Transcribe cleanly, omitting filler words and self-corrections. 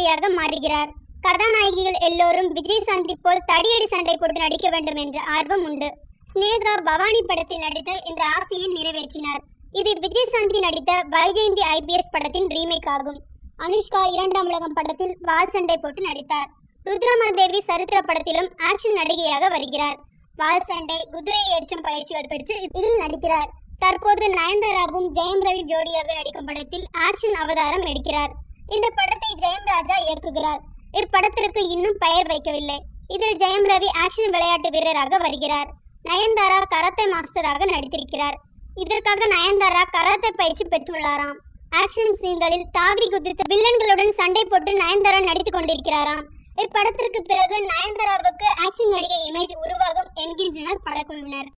நடிகையாக மாறுகிறார். கதாநாயகிகள் எல்லோரும் விஜயசாந்தி போல் தடியடி சண்டை போட்டு நடிக்க வேண்டும் என்ற ஆர்வம் உண்டு. ஸ்னேகா பவானி படத்தில் நடித்த இந்த ஆசையை நிறைவேற்றினார். இது விஜயசாந்தி நடித்த வைஜெயந்தி IPS படத்தின் ரீமேக் ஆகும். அனுஷ்கா 2ஆம் உலகம் படத்தில் வால் சண்டை போட்டு நடித்தார். ருத்ரமாதேவி சரித்திர படத்திலும் ஆக்ஷன் நடிகையாக வருகிறார். வால் சண்டை, குதிரை ஏற்றும் பயிற்சிகள் பெற்று இதில் நடிக்கிறார். தற்போது நயன்தாராவும் ஜெயம் ரவி ஜோடியாக நடிக்கும் படத்தில் ஆக்ஷன் அவதாரம் எடுக்கிறார். இந்த படத்தை ஜெயம் ராஜா இயக்குகிறார். இப்படத்திற்கு இன்னும் பெயர் வைக்கவில்லை. இதில் ஜெயம் ரவி ஆக்ஷன் விளையாட்டு வீரராக வருகிறார். நயன்தாரா கராத்தே மாஸ்டராக நடித்திருக்கிறார். இதற்காக நயன்தாரா கராத்தே பயிற்சி பெற்றுள்ளாராம். ஆக்ஷன் சீன்களில் தாவி குதித்து வில்லன்களுடன் சண்டை போட்டு நயன்தாரா நடித்துக் கொண்டிருக்கிறாராம். இப்படத்திற்கு பிறகு நயன்தாராவுக்கு ஆக்ஷன் நடிகை இமேஜ் உருவாகும் என்கின்றனர் படக்குழுவினர்.